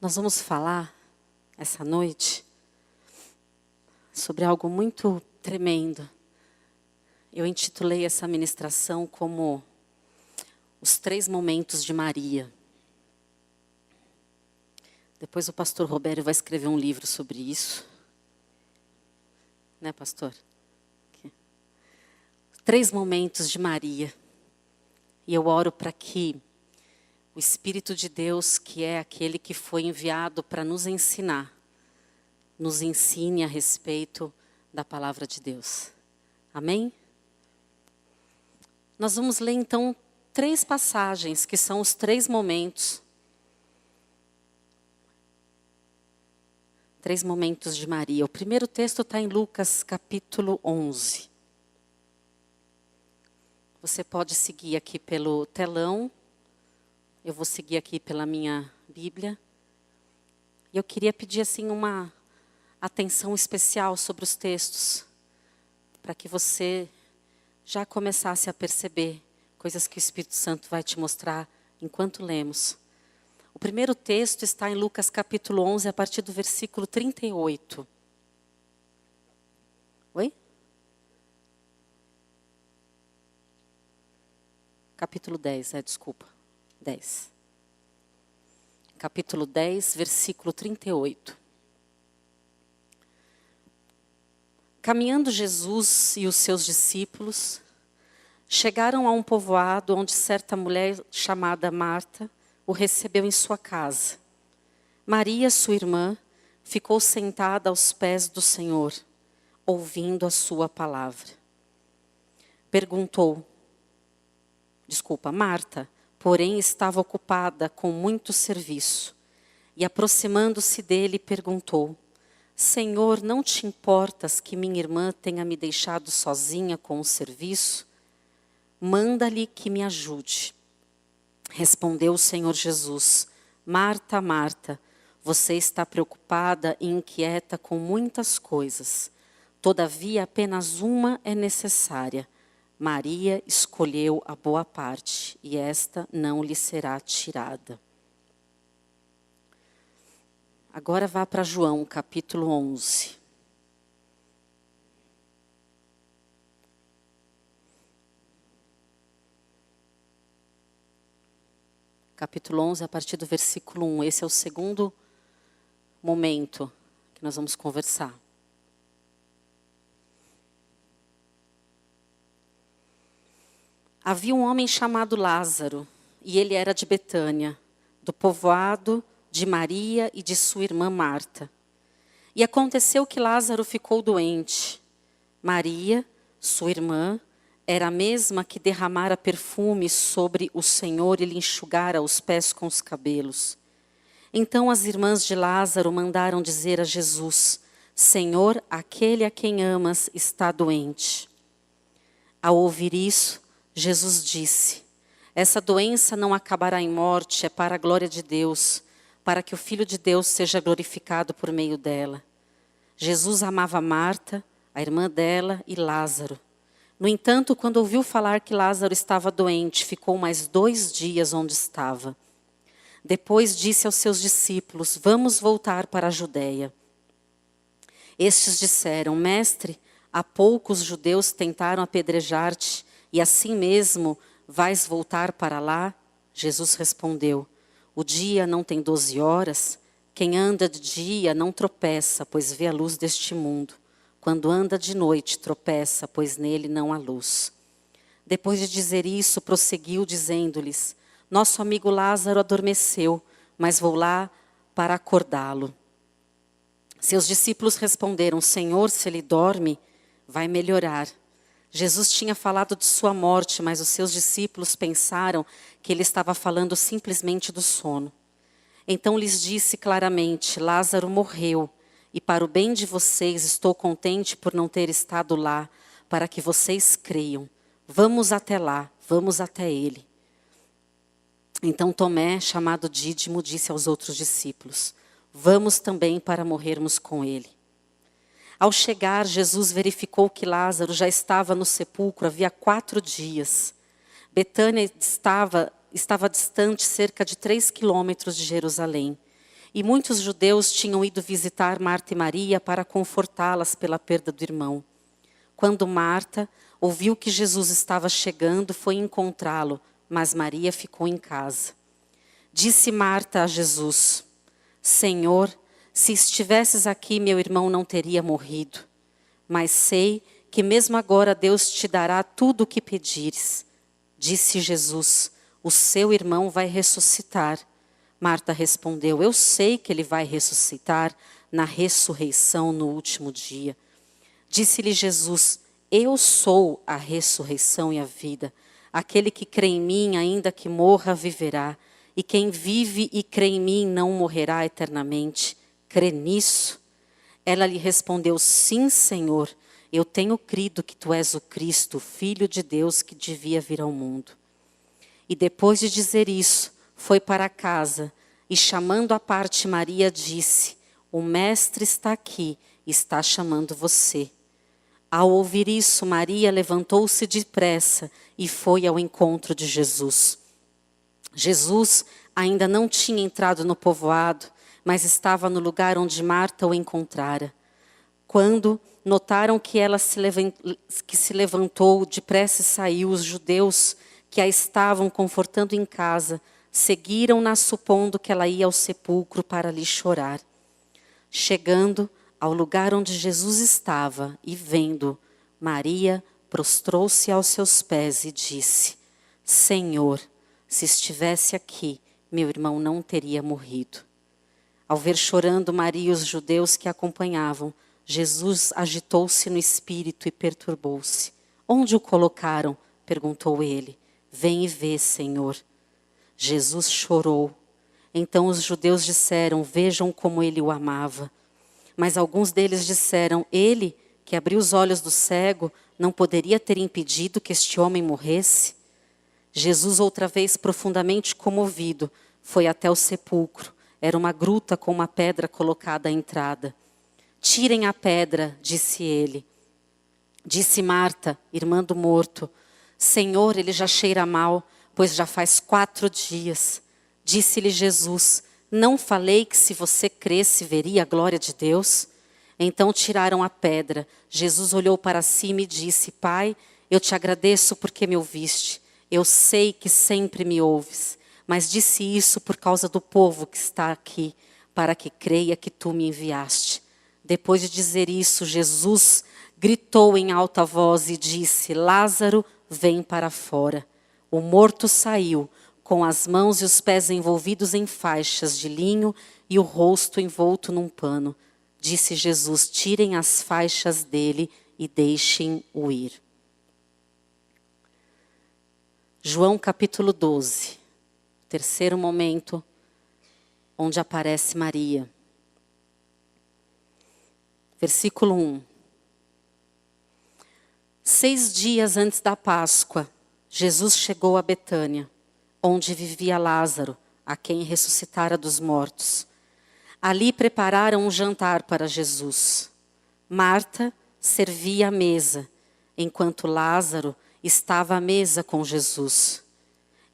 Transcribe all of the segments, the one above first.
Nós vamos falar essa noite sobre algo muito tremendo. Eu intitulei essa ministração como Os 3 Momentos de Maria. Depois o pastor Roberto vai escrever um livro sobre isso. Né, pastor? 3 momentos de Maria. E eu oro para que o Espírito de Deus, que é aquele que foi enviado para nos ensinar, nos ensine a respeito da palavra de Deus. Amém? Nós vamos ler então 3 passagens, que são os 3 momentos. 3 momentos de Maria. O primeiro texto está em Lucas capítulo 11. Você pode seguir aqui pelo telão. Eu vou seguir aqui pela minha Bíblia. E eu queria pedir assim uma atenção especial sobre os textos, para que você já começasse a perceber coisas que o Espírito Santo vai te mostrar enquanto lemos. O primeiro texto está em Lucas capítulo 11, a partir do versículo 38. Oi? Capítulo 10, desculpa. 10. Capítulo 10, versículo 38. Caminhando Jesus e os seus discípulos, chegaram a um povoado onde certa mulher chamada Marta o recebeu em sua casa. Maria, sua irmã, ficou sentada aos pés do Senhor, ouvindo a sua palavra. Marta, porém, estava ocupada com muito serviço. E aproximando-se dele, perguntou: Senhor, não te importas que minha irmã tenha me deixado sozinha com o serviço? Manda-lhe que me ajude. Respondeu o Senhor Jesus: Marta, Marta, você está preocupada e inquieta com muitas coisas. Todavia, apenas uma é necessária. Maria escolheu a boa parte, e esta não lhe será tirada. Agora vá para João, capítulo 11. Capítulo 11, a partir do versículo 1. Esse é o segundo momento que nós vamos conversar. Havia um homem chamado Lázaro, e ele era de Betânia, do povoado de Maria e de sua irmã Marta. E aconteceu que Lázaro ficou doente. Maria, sua irmã, era a mesma que derramara perfume sobre o Senhor e lhe enxugara os pés com os cabelos. Então as irmãs de Lázaro mandaram dizer a Jesus: Senhor, aquele a quem amas está doente. Ao ouvir isso, Jesus disse: essa doença não acabará em morte, é para a glória de Deus, para que o Filho de Deus seja glorificado por meio dela. Jesus amava Marta, a irmã dela, e Lázaro. No entanto, quando ouviu falar que Lázaro estava doente, ficou mais 2 dias onde estava. Depois disse aos seus discípulos: vamos voltar para a Judeia. Estes disseram: Mestre, há pouco os judeus tentaram apedrejar-te, e assim mesmo vais voltar para lá? Jesus respondeu: o dia não tem 12 horas? Quem anda de dia não tropeça, pois vê a luz deste mundo. Quando anda de noite, tropeça, pois nele não há luz. Depois de dizer isso, prosseguiu dizendo-lhes: nosso amigo Lázaro adormeceu, mas vou lá para acordá-lo. Seus discípulos responderam: Senhor, se ele dorme, vai melhorar. Jesus tinha falado de sua morte, mas os seus discípulos pensaram que ele estava falando simplesmente do sono. Então lhes disse claramente: Lázaro morreu, e para o bem de vocês estou contente por não ter estado lá, para que vocês creiam. Vamos até lá, vamos até ele. Então Tomé, chamado Dídimo, disse aos outros discípulos: vamos também para morrermos com ele. Ao chegar, Jesus verificou que Lázaro já estava no sepulcro havia 4 dias. Betânia estava distante cerca de 3 quilômetros de Jerusalém. E muitos judeus tinham ido visitar Marta e Maria para confortá-las pela perda do irmão. Quando Marta ouviu que Jesus estava chegando, foi encontrá-lo, mas Maria ficou em casa. Disse Marta a Jesus: Senhor, se estivesses aqui, meu irmão não teria morrido. Mas sei que mesmo agora Deus te dará tudo o que pedires. Disse Jesus: o seu irmão vai ressuscitar. Marta respondeu: eu sei que ele vai ressuscitar na ressurreição no último dia. Disse-lhe Jesus: eu sou a ressurreição e a vida. Aquele que crê em mim, ainda que morra, viverá. E quem vive e crê em mim não morrerá eternamente. Crê nisso? Ela lhe respondeu: sim, Senhor. Eu tenho crido que tu és o Cristo, o Filho de Deus que devia vir ao mundo. E depois de dizer isso, foi para casa e, chamando à parte Maria, disse: o Mestre está aqui, está chamando você. Ao ouvir isso, Maria levantou-se depressa e foi ao encontro de Jesus. Jesus ainda não tinha entrado no povoado, mas estava no lugar onde Marta o encontrara. Quando notaram que ela se levantou, depressa saiu, os judeus que a estavam confortando em casa, seguiram-na supondo que ela ia ao sepulcro para lhe chorar. Chegando ao lugar onde Jesus estava e vendo, Maria prostrou-se aos seus pés e disse: Senhor, se estivesse aqui, meu irmão não teria morrido. Ao ver chorando Maria e os judeus que a acompanhavam, Jesus agitou-se no espírito e perturbou-se. Onde o colocaram? Perguntou ele. Vem e vê, Senhor. Jesus chorou. Então os judeus disseram: vejam como ele o amava. Mas alguns deles disseram: ele, que abriu os olhos do cego, não poderia ter impedido que este homem morresse? Jesus, outra vez profundamente comovido, foi até o sepulcro. Era uma gruta com uma pedra colocada à entrada. Tirem a pedra, disse ele. Disse Marta, irmã do morto: Senhor, ele já cheira mal, pois já faz 4 dias. Disse-lhe Jesus: não falei que se você cresce veria a glória de Deus? Então tiraram a pedra. Jesus olhou para cima e disse: Pai, eu te agradeço porque me ouviste. Eu sei que sempre me ouves, mas disse isso por causa do povo que está aqui, para que creia que tu me enviaste. Depois de dizer isso, Jesus gritou em alta voz e disse: Lázaro, vem para fora. O morto saiu, com as mãos e os pés envolvidos em faixas de linho e o rosto envolto num pano. Disse Jesus: tirem as faixas dele e deixem-o ir. João capítulo 12, terceiro momento onde aparece Maria. Versículo 1. 6 dias antes da Páscoa, Jesus chegou a Betânia, onde vivia Lázaro, a quem ressuscitara dos mortos. Ali prepararam um jantar para Jesus. Marta servia a mesa, enquanto Lázaro estava à mesa com Jesus.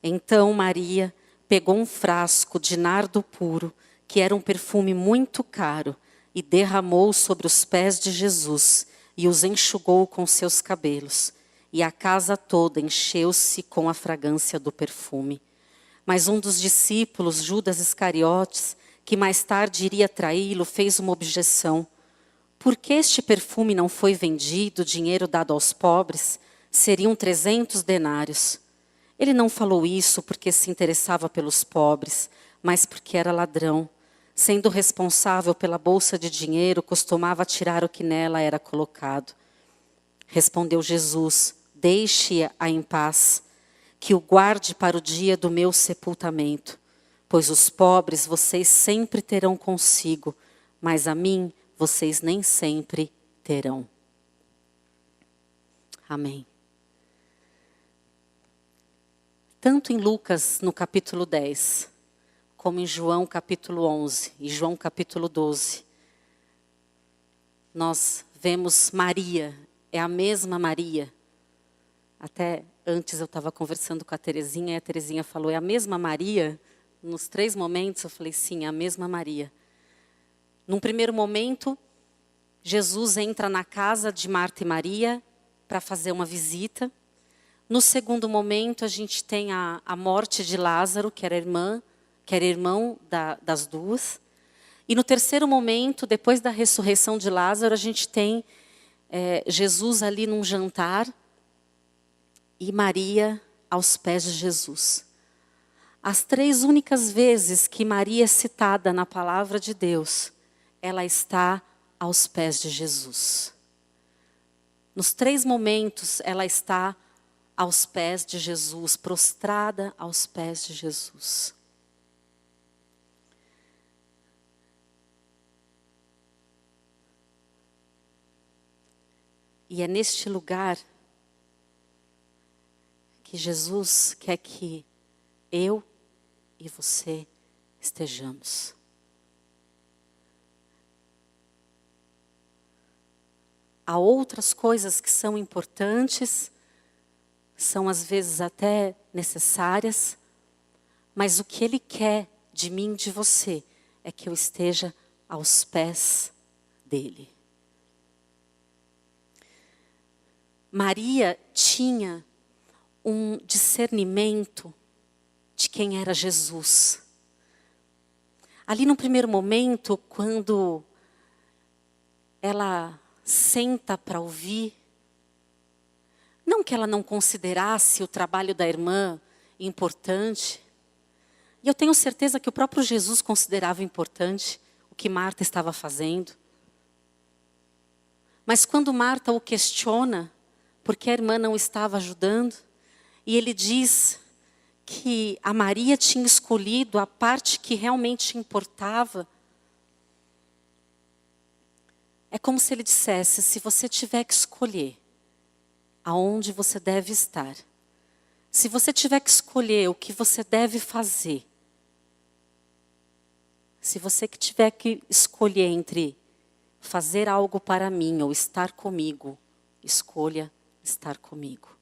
Então Maria pegou um frasco de nardo puro, que era um perfume muito caro, e derramou sobre os pés de Jesus e os enxugou com seus cabelos. E a casa toda encheu-se com a fragrância do perfume. Mas um dos discípulos, Judas Iscariotes, que mais tarde iria traí-lo, fez uma objeção. Por que este perfume não foi vendido, dinheiro dado aos pobres? Seriam 300 denários. Ele não falou isso porque se interessava pelos pobres, mas porque era ladrão. Sendo responsável pela bolsa de dinheiro, costumava tirar o que nela era colocado. Respondeu Jesus: deixe-a em paz, que o guarde para o dia do meu sepultamento. Pois os pobres vocês sempre terão consigo, mas a mim vocês nem sempre terão. Amém. Tanto em Lucas, no capítulo 10, como em João, capítulo 11 e João, capítulo 12, nós vemos Maria, é a mesma Maria. Até antes eu estava conversando com a Terezinha e a Terezinha falou: é a mesma Maria? nos 3 momentos, eu falei, sim, a mesma Maria. Num primeiro momento, Jesus entra na casa de Marta e Maria para fazer uma visita. No segundo momento, a gente tem a morte de Lázaro, que era irmão das duas. E no terceiro momento, depois da ressurreição de Lázaro, a gente tem Jesus ali num jantar e Maria aos pés de Jesus. As 3 únicas vezes que Maria é citada na palavra de Deus, ela está aos pés de Jesus. Nos 3 momentos, ela está aos pés de Jesus, prostrada aos pés de Jesus. E é neste lugar que Jesus quer que eu e você estejamos. Há outras coisas que são importantes, são às vezes até necessárias, mas o que Ele quer de mim e de você é que eu esteja aos pés dEle. Maria tinha um discernimento de quem era Jesus. Ali no primeiro momento, quando ela senta para ouvir, não que ela não considerasse o trabalho da irmã importante, e eu tenho certeza que o próprio Jesus considerava importante o que Marta estava fazendo. Mas quando Marta o questiona, porque a irmã não estava ajudando, e ele diz que a Maria tinha escolhido a parte que realmente importava, é como se ele dissesse, se você tiver que escolher aonde você deve estar, se você tiver que escolher o que você deve fazer, se você que tiver que escolher entre fazer algo para mim ou estar comigo, escolha estar comigo.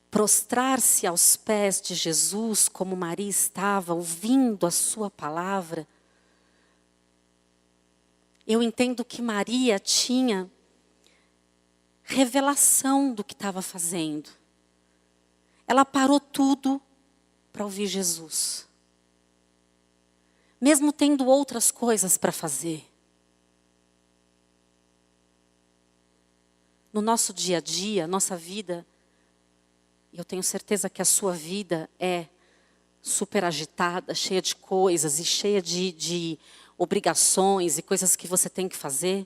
Prostrar-se aos pés de Jesus, como Maria estava, ouvindo a sua palavra, eu entendo que Maria tinha revelação do que estava fazendo. Ela parou tudo para ouvir Jesus. Mesmo tendo outras coisas para fazer. No nosso dia a dia, nossa vida, e eu tenho certeza que a sua vida é super agitada, cheia de coisas e cheia de obrigações e coisas que você tem que fazer.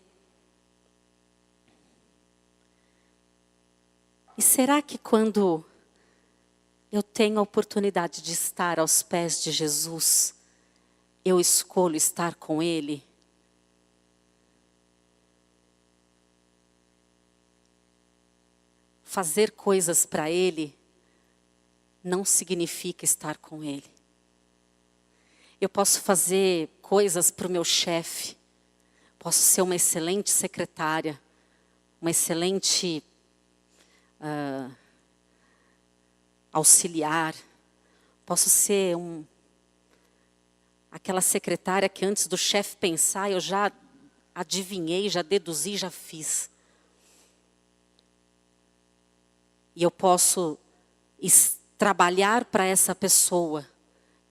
E será que quando eu tenho a oportunidade de estar aos pés de Jesus, eu escolho estar com Ele? Fazer coisas para Ele não significa estar com Ele. Eu posso fazer coisas para o meu chefe, posso ser uma excelente secretária, uma excelente auxiliar, posso ser aquela secretária que antes do chefe pensar, eu já adivinhei, já deduzi, já fiz. E eu posso trabalhar para essa pessoa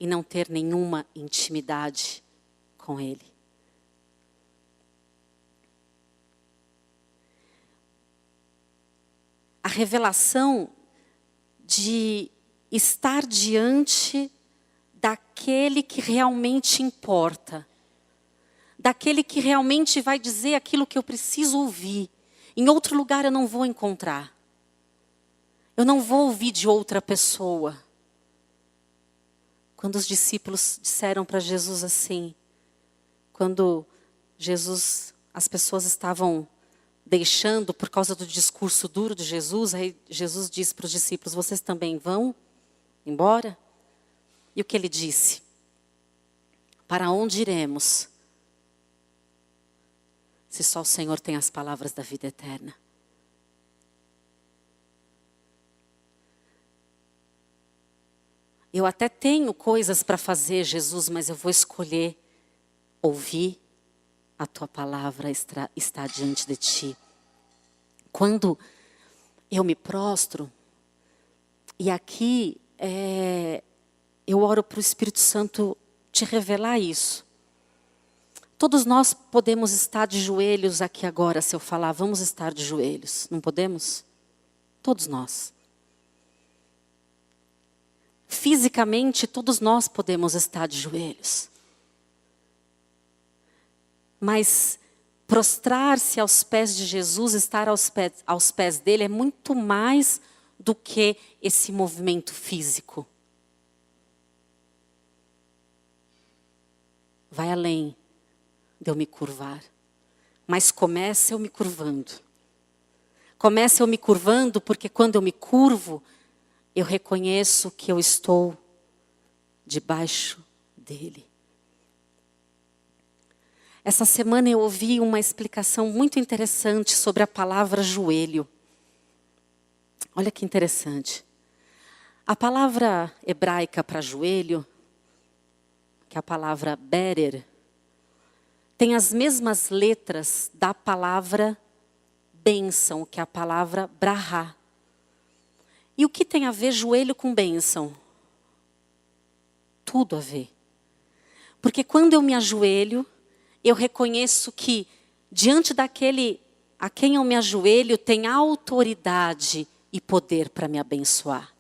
e não ter nenhuma intimidade com ele. A revelação de estar diante daquele que realmente importa, daquele que realmente vai dizer aquilo que eu preciso ouvir. Em outro lugar eu não vou encontrar. Eu não vou ouvir de outra pessoa. Quando os discípulos disseram para Jesus assim, quando as pessoas estavam deixando por causa do discurso duro de Jesus, aí Jesus disse para os discípulos, vocês também vão embora? E o que ele disse? Para onde iremos? Se só o Senhor tem as palavras da vida eterna. Eu até tenho coisas para fazer, Jesus, mas eu vou escolher ouvir a tua palavra está diante de ti. Quando eu me prostro, e aqui eu oro para o Espírito Santo te revelar isso. Todos nós podemos estar de joelhos aqui agora, se eu falar, vamos estar de joelhos, não podemos? Todos nós. Fisicamente, todos nós podemos estar de joelhos. Mas prostrar-se aos pés de Jesus, estar aos pés dele, é muito mais do que esse movimento físico. Vai além de eu me curvar. Mas começa eu me curvando. Começa eu me curvando porque quando eu me curvo, eu reconheço que eu estou debaixo dele. Essa semana eu ouvi uma explicação muito interessante sobre a palavra joelho. Olha que interessante. A palavra hebraica para joelho, que é a palavra berer, tem as mesmas letras da palavra bênção, que é a palavra brahá. E o que tem a ver joelho com bênção? Tudo a ver. Porque quando eu me ajoelho, eu reconheço que diante daquele a quem eu me ajoelho tem autoridade e poder para me abençoar.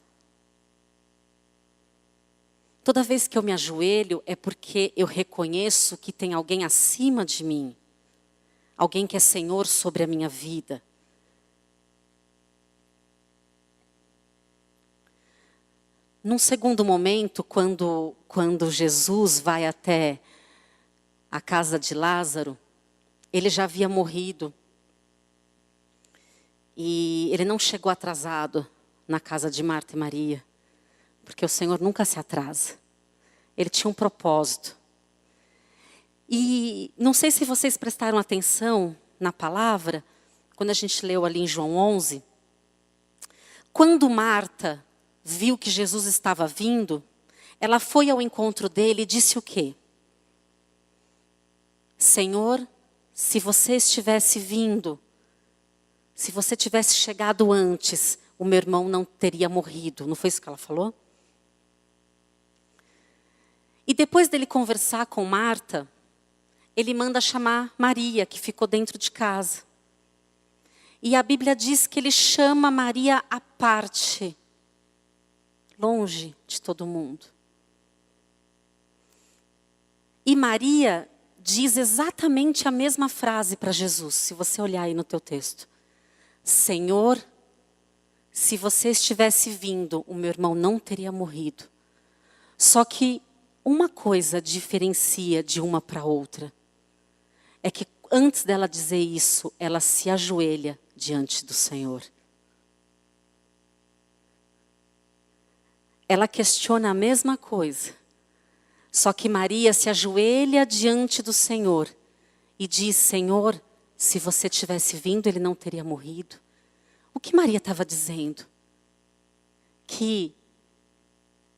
Toda vez que eu me ajoelho é porque eu reconheço que tem alguém acima de mim. Alguém que é Senhor sobre a minha vida. Num segundo momento, quando Jesus vai até a casa de Lázaro, ele já havia morrido. E ele não chegou atrasado na casa de Marta e Maria, porque o Senhor nunca se atrasa. Ele tinha um propósito. E não sei se vocês prestaram atenção na palavra, quando a gente leu ali em João 11, quando Marta viu que Jesus estava vindo, ela foi ao encontro dele e disse o quê? Senhor, se você estivesse vindo, se você tivesse chegado antes, o meu irmão não teria morrido. Não foi isso que ela falou? E depois dele conversar com Marta, ele manda chamar Maria, que ficou dentro de casa. E a Bíblia diz que ele chama Maria à parte, longe de todo mundo. E Maria diz exatamente a mesma frase para Jesus, se você olhar aí no teu texto. Senhor, se você estivesse vindo, o meu irmão não teria morrido. Só que uma coisa diferencia de uma para outra. É que antes dela dizer isso, ela se ajoelha diante do Senhor. Ela questiona a mesma coisa. Só que Maria se ajoelha diante do Senhor e diz, Senhor, se você tivesse vindo, ele não teria morrido. O que Maria estava dizendo? Que,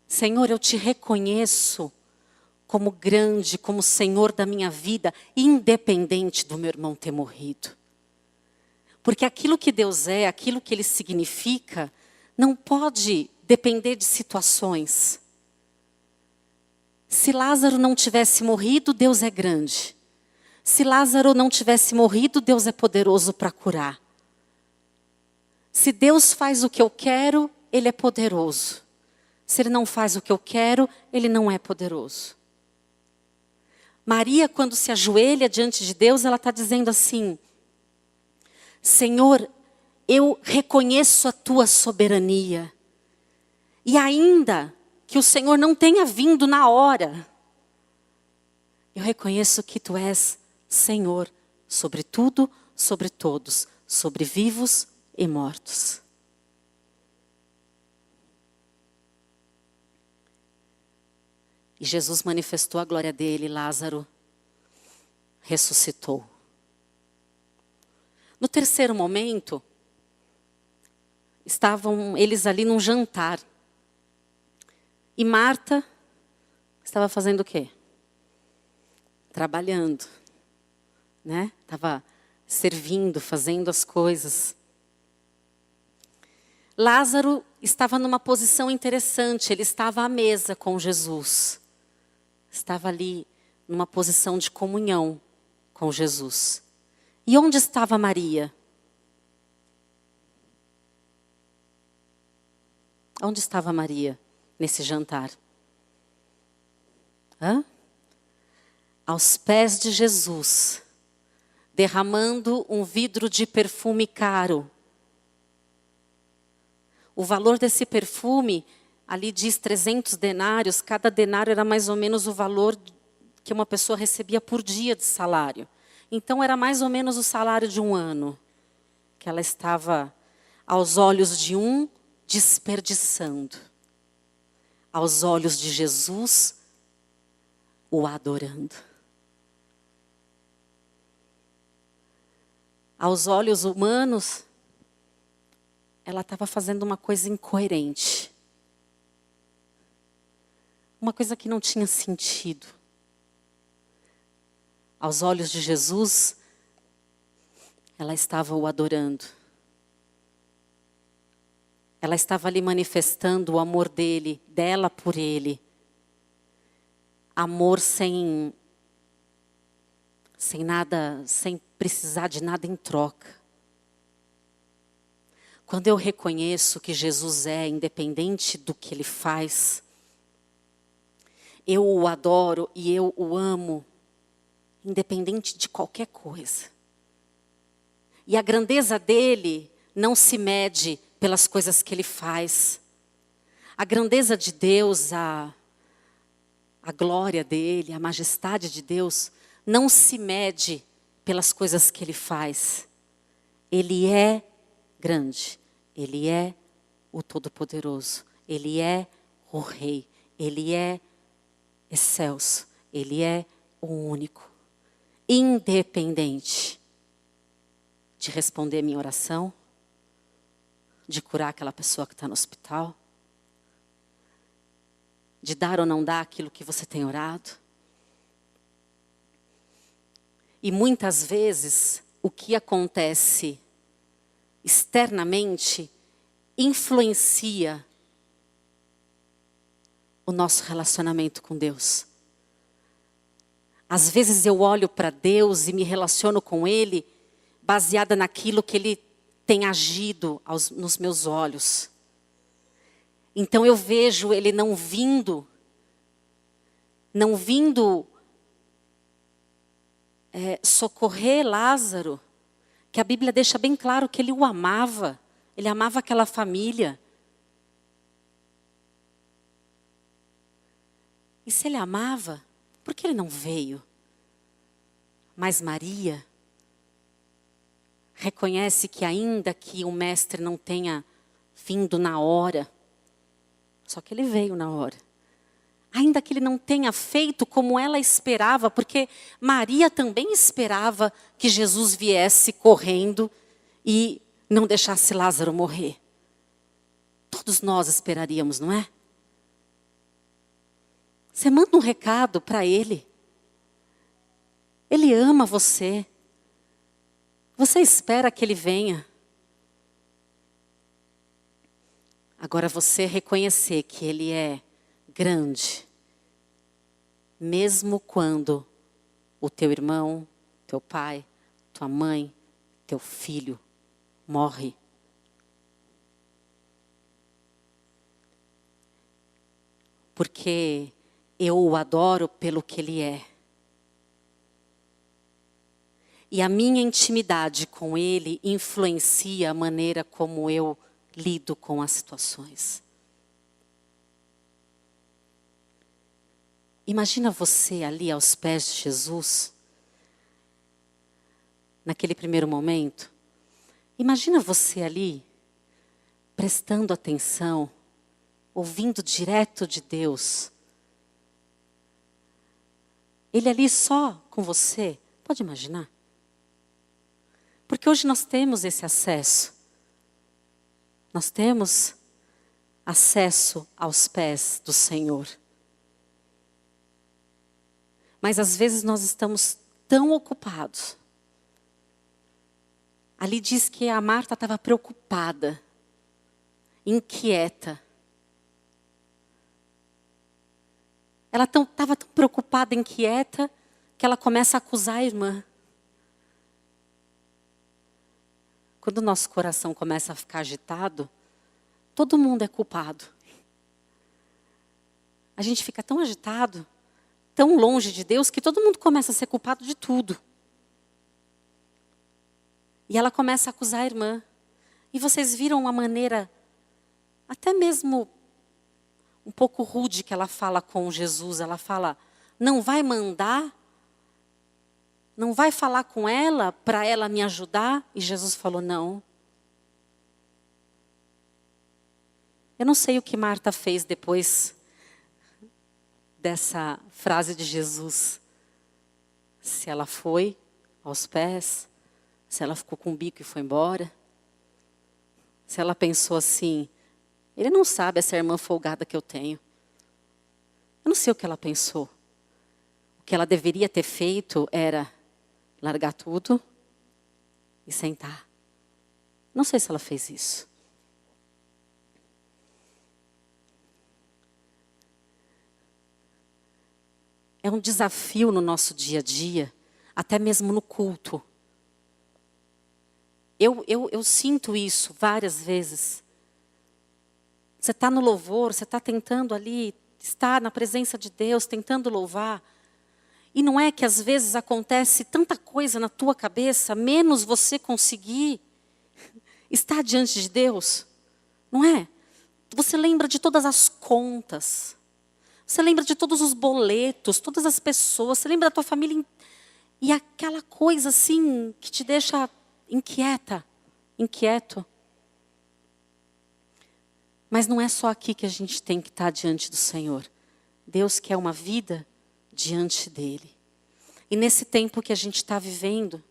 Senhor, eu te reconheço como grande, como Senhor da minha vida, independente do meu irmão ter morrido. Porque aquilo que Deus é, aquilo que Ele significa, não pode depender de situações. Se Lázaro não tivesse morrido, Deus é grande. Se Lázaro não tivesse morrido, Deus é poderoso para curar. Se Deus faz o que eu quero, Ele é poderoso. Se Ele não faz o que eu quero, Ele não é poderoso. Maria, quando se ajoelha diante de Deus, ela está dizendo assim, Senhor, eu reconheço a Tua soberania. E ainda que o Senhor não tenha vindo na hora, eu reconheço que Tu és Senhor sobre tudo, sobre todos, sobre vivos e mortos. E Jesus manifestou a glória dele, Lázaro ressuscitou. No terceiro momento, estavam eles ali num jantar. E Marta estava fazendo o quê? Trabalhando, né? Estava servindo, fazendo as coisas. Lázaro estava numa posição interessante, ele estava à mesa com Jesus. Estava ali numa posição de comunhão com Jesus. E onde estava Maria? Onde estava Maria nesse jantar? Aos pés de Jesus, derramando um vidro de perfume caro. O valor desse perfume, ali diz 300 denários, cada denário era mais ou menos o valor que uma pessoa recebia por dia de salário. Então era mais ou menos o salário de um ano, que ela estava, aos olhos de um, desperdiçando. Aos olhos de Jesus, o adorando. Aos olhos humanos, ela estava fazendo uma coisa incoerente. Uma coisa que não tinha sentido. Aos olhos de Jesus, ela estava o adorando. Ela estava ali manifestando o amor dele, dela por ele. Amor sem nada, sem precisar de nada em troca. Quando eu reconheço que Jesus é independente do que ele faz, eu o adoro e eu o amo, independente de qualquer coisa. E a grandeza dele não se mede pelas coisas que ele faz. A grandeza de Deus, a glória dele, a majestade de Deus, não se mede pelas coisas que ele faz. Ele é grande, ele é o Todo-Poderoso, ele é o Rei, ele é excelso, ele é o único, independente de responder a minha oração, de curar aquela pessoa que está no hospital, de dar ou não dar aquilo que você tem orado. E muitas vezes o que acontece externamente influencia o nosso relacionamento com Deus. Às vezes eu olho para Deus e me relaciono com Ele baseada naquilo que Ele tem agido nos meus olhos. Então eu vejo Ele não vindo socorrer Lázaro, que a Bíblia deixa bem claro que ele o amava. Ele amava aquela família. E se ele amava, por que ele não veio? Mas Maria reconhece que ainda que o mestre não tenha vindo na hora, só que ele veio na hora. Ainda que ele não tenha feito como ela esperava, porque Maria também esperava que Jesus viesse correndo e não deixasse Lázaro morrer. Todos nós esperaríamos, não é? Você manda um recado para ele. Ele ama você. Você espera que ele venha. Agora você reconhecer que ele é grande, mesmo quando o teu irmão, teu pai, tua mãe, teu filho morre. Porque eu o adoro pelo que ele é. E a minha intimidade com ele influencia a maneira como eu lido com as situações. Imagina você ali aos pés de Jesus, naquele primeiro momento. Imagina você ali, prestando atenção, ouvindo direto de Deus. Ele ali só com você, pode imaginar? Porque hoje nós temos esse acesso. Nós temos acesso aos pés do Senhor. Mas às vezes nós estamos tão ocupados. Ali diz que a Marta estava preocupada, inquieta. Ela estava tão preocupada, inquieta, que ela começa a acusar a irmã. Quando o nosso coração começa a ficar agitado, todo mundo é culpado. A gente fica tão agitado, tão longe de Deus, que todo mundo começa a ser culpado de tudo. E ela começa a acusar a irmã. E vocês viram uma maneira, até mesmo um pouco rude, que ela fala com Jesus. Ela fala, não vai mandar? Não vai falar com ela para ela me ajudar? E Jesus falou, não. Eu não sei o que Marta fez depois dessa frase de Jesus. Se ela foi aos pés, se ela ficou com o bico e foi embora. Se ela pensou assim, ele não sabe essa irmã folgada que eu tenho. Eu não sei o que ela pensou. O que ela deveria ter feito era largar tudo e sentar. Não sei se ela fez isso. É um desafio no nosso dia a dia, até mesmo no culto. Eu sinto isso várias vezes. Você está no louvor, você está tentando ali, estar na presença de Deus, tentando louvar. E não é que às vezes acontece tanta coisa na tua cabeça, menos você conseguir estar diante de Deus. Não é? Você lembra de todas as contas. Você lembra de todos os boletos, todas as pessoas. Você lembra da tua família. E aquela coisa assim que te deixa inquieto. Mas não é só aqui que a gente tem que estar diante do Senhor. Deus quer uma vida diante dele. E nesse tempo que a gente está vivendo,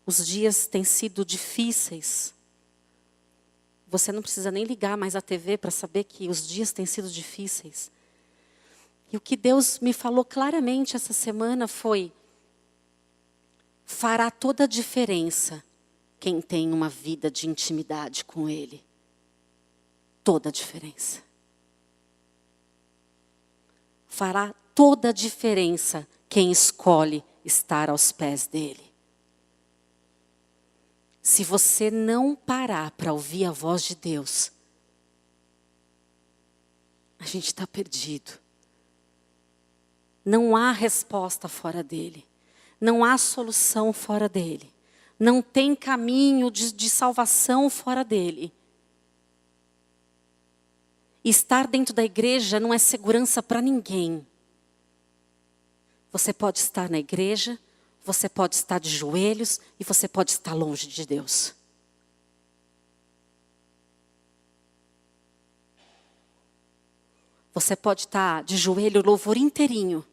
os dias têm sido difíceis. Você não precisa nem ligar mais a TV para saber que os dias têm sido difíceis. E o que Deus me falou claramente essa semana foi: fará toda a diferença quem tem uma vida de intimidade com Ele. Toda a diferença. Fará toda a diferença quem escolhe estar aos pés dele. Se você não parar para ouvir a voz de Deus, a gente está perdido. Não há resposta fora dele. Não há solução fora dele. Não tem caminho de salvação fora dele. Estar dentro da igreja não é segurança para ninguém. Você pode estar na igreja, você pode estar de joelhos e você pode estar longe de Deus. Você pode estar de joelho o louvor inteirinho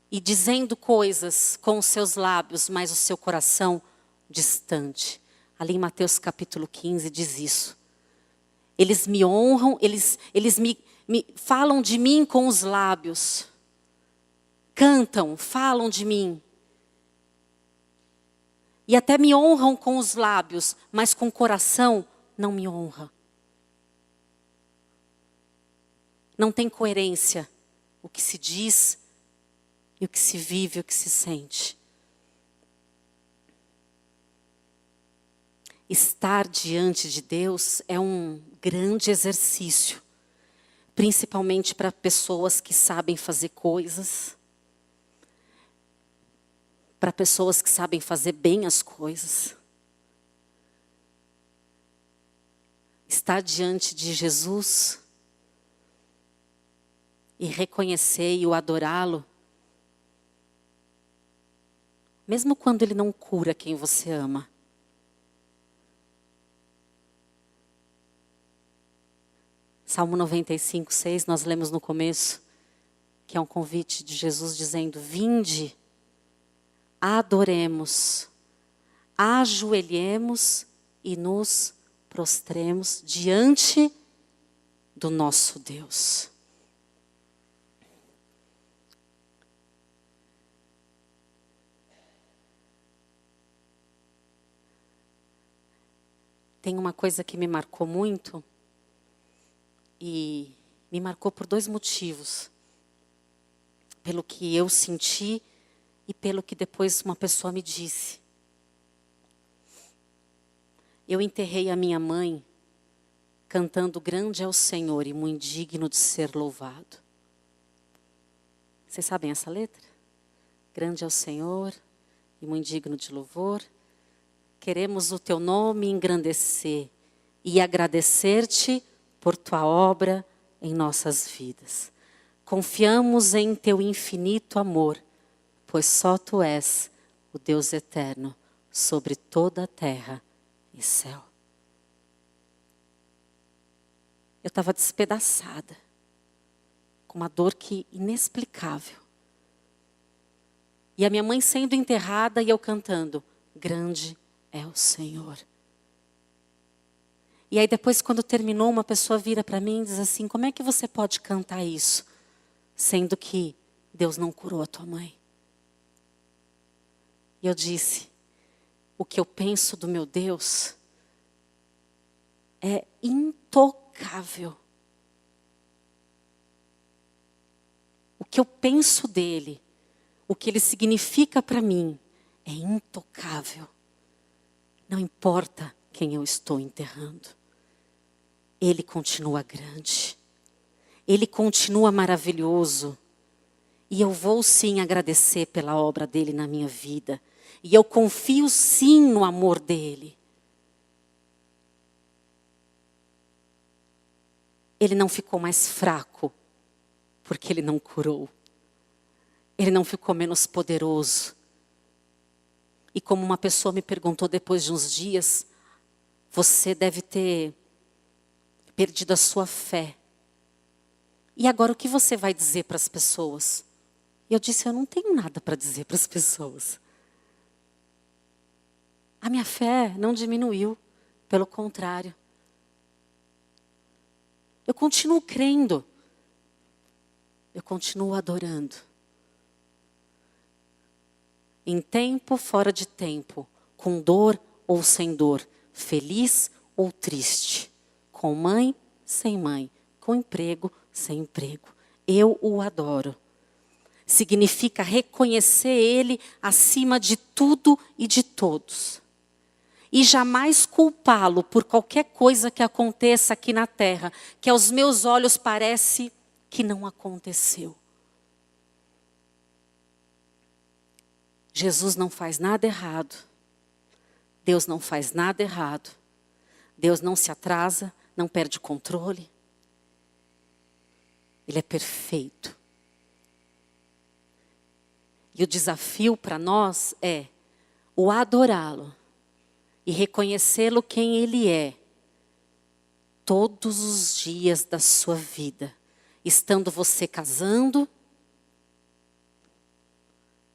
e dizendo coisas com os seus lábios, mas o seu coração distante. Ali em Mateus capítulo 15 diz isso. Eles me honram, eles me falam de mim com os lábios. Cantam, falam de mim. E até me honram com os lábios, mas com o coração não me honra. Não tem coerência o que se diz e o que se vive, o que se sente. Estar diante de Deus é um grande exercício, principalmente para pessoas que sabem fazer coisas, para pessoas que sabem fazer bem as coisas. Estar diante de Jesus e reconhecer e o adorá-lo, mesmo quando ele não cura quem você ama. Salmo 95, 6, nós lemos no começo, que é um convite de Jesus dizendo: vinde, adoremos, ajoelhemos e nos prostremos diante do nosso Deus. Tem uma coisa que me marcou muito, e me marcou por 2 motivos. Pelo que eu senti e pelo que depois uma pessoa me disse. Eu enterrei a minha mãe cantando "Grande é o Senhor e muito digno de ser louvado". Vocês sabem essa letra? Grande é o Senhor e muito digno de louvor. Queremos o teu nome engrandecer e agradecer-te por tua obra em nossas vidas. Confiamos em teu infinito amor, pois só tu és o Deus eterno sobre toda a terra e céu. Eu estava despedaçada, com uma dor inexplicável. E a minha mãe sendo enterrada e eu cantando, grande é o Senhor. E aí depois, quando terminou, uma pessoa vira para mim e diz assim, como é que você pode cantar isso, sendo que Deus não curou a tua mãe? E eu disse, o que eu penso do meu Deus é intocável. O que eu penso dele, o que ele significa para mim, é intocável. Não importa quem eu estou enterrando. Ele continua grande. Ele continua maravilhoso. E eu vou sim agradecer pela obra dele na minha vida. E eu confio sim no amor dele. Ele não ficou mais fraco porque ele não curou. Ele não ficou menos poderoso. E como uma pessoa me perguntou depois de uns dias, você deve ter perdido a sua fé. E agora o que você vai dizer para as pessoas? E eu disse, eu não tenho nada para dizer para as pessoas. A minha fé não diminuiu, pelo contrário. Eu continuo crendo. Eu continuo adorando. Em tempo, fora de tempo, com dor ou sem dor, feliz ou triste, com mãe, sem mãe, com emprego, sem emprego. Eu o adoro. Significa reconhecer ele acima de tudo e de todos. E jamais culpá-lo por qualquer coisa que aconteça aqui na terra, que aos meus olhos parece que não aconteceu. Jesus não faz nada errado. Deus não faz nada errado. Deus não se atrasa, não perde o controle. Ele é perfeito. E o desafio para nós é o adorá-lo e reconhecê-lo quem ele é todos os dias da sua vida. Estando você casando,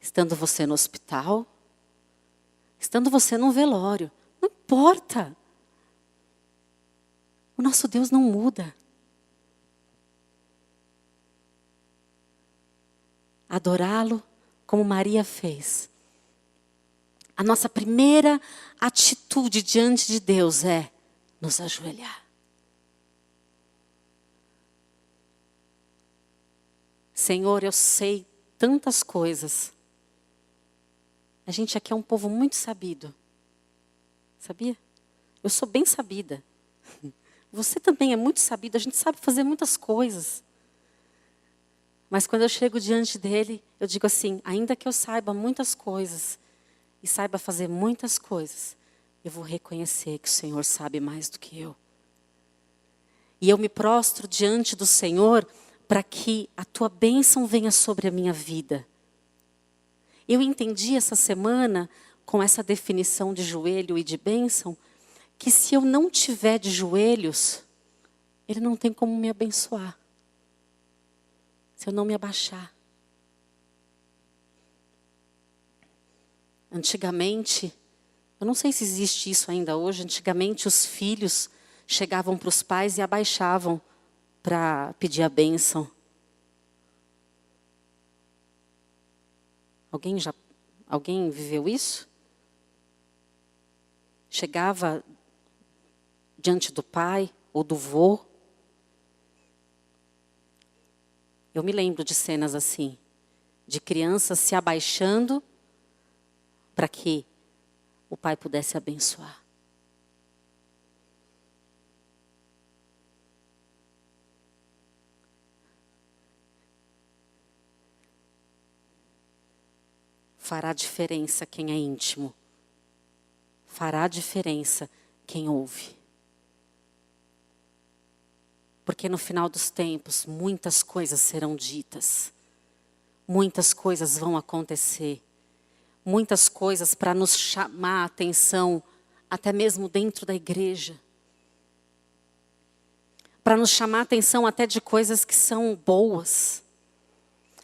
estando você no hospital, estando você num velório, não importa. O nosso Deus não muda. Adorá-lo como Maria fez. A nossa primeira atitude diante de Deus é nos ajoelhar. Senhor, eu sei tantas coisas. A gente aqui é um povo muito sabido. Sabia? Eu sou bem sabida. Você também é muito sabido. A gente sabe fazer muitas coisas. Mas quando eu chego diante dele, eu digo assim, ainda que eu saiba muitas coisas e saiba fazer muitas coisas, eu vou reconhecer que o Senhor sabe mais do que eu. E eu me prostro diante do Senhor para que a tua bênção venha sobre a minha vida. Eu entendi essa semana, com essa definição de joelho e de bênção, que se eu não tiver de joelhos, ele não tem como me abençoar. Se eu não me abaixar. Antigamente, Eu não sei se existe isso ainda hoje. Antigamente os filhos chegavam para os pais e abaixavam para pedir a bênção. Alguém viveu isso? Chegava diante do pai ou do vô. Eu me lembro de cenas assim, de crianças se abaixando para que o pai pudesse abençoar. Fará diferença quem é íntimo. Fará diferença quem ouve. Porque no final dos tempos, muitas coisas serão ditas. Muitas coisas vão acontecer. Muitas coisas para nos chamar a atenção, até mesmo dentro da igreja. Para nos chamar a atenção até de coisas que são boas.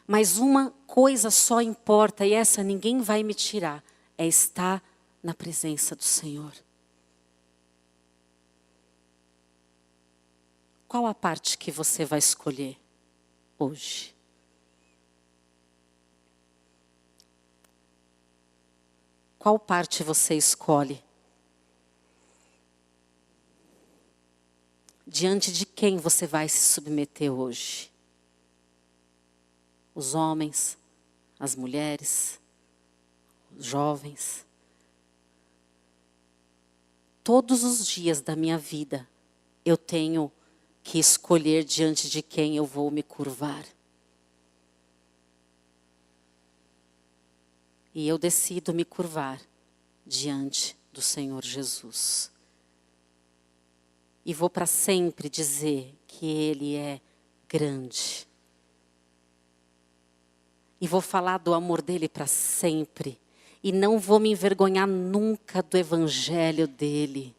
Mas uma coisa só importa, e essa ninguém vai me tirar, é estar na presença do Senhor. Qual a parte que você vai escolher hoje? Qual parte você escolhe? Diante de quem você vai se submeter hoje? Os homens, as mulheres, os jovens. Todos os dias da minha vida, eu tenho que escolher diante de quem eu vou me curvar. E eu decido me curvar diante do Senhor Jesus. E vou para sempre dizer que Ele é grande. E vou falar do amor dele para sempre. E não vou me envergonhar nunca do evangelho dele.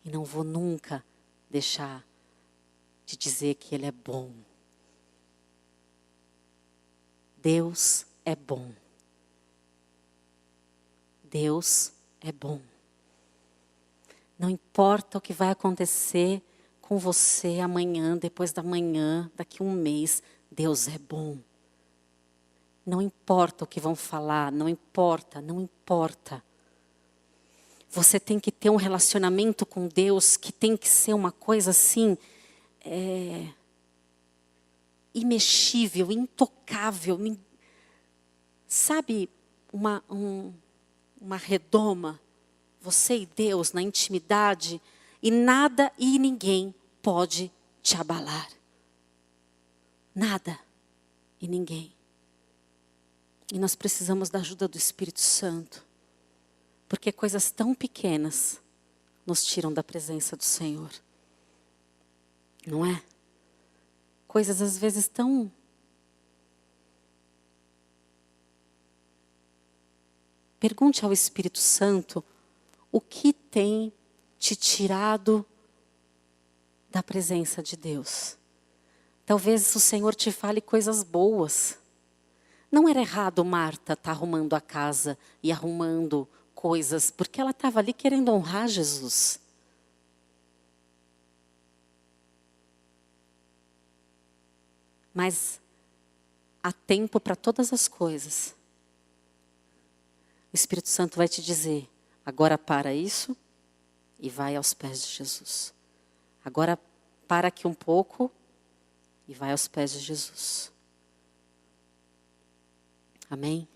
E não vou nunca deixar de dizer que ele é bom. Deus é bom. Deus é bom. Não importa o que vai acontecer com você amanhã, depois da manhã, daqui a um mês, Deus é bom. Não importa o que vão falar, não importa. Você tem que ter um relacionamento com Deus que tem que ser uma coisa assim, imexível, intocável. Sabe, uma redoma, você e Deus na intimidade, e nada e ninguém pode te abalar. Nada e ninguém. E nós precisamos da ajuda do Espírito Santo. Porque coisas tão pequenas nos tiram da presença do Senhor. Não é? Coisas às vezes tão... Pergunte ao Espírito Santo o que tem te tirado da presença de Deus. Talvez o Senhor te fale coisas boas. Não era errado Marta estar arrumando a casa e arrumando coisas, porque ela estava ali querendo honrar Jesus. Mas há tempo para todas as coisas. O Espírito Santo vai te dizer, agora para isso e vai aos pés de Jesus. Agora para aqui um pouco e vai aos pés de Jesus. Amém?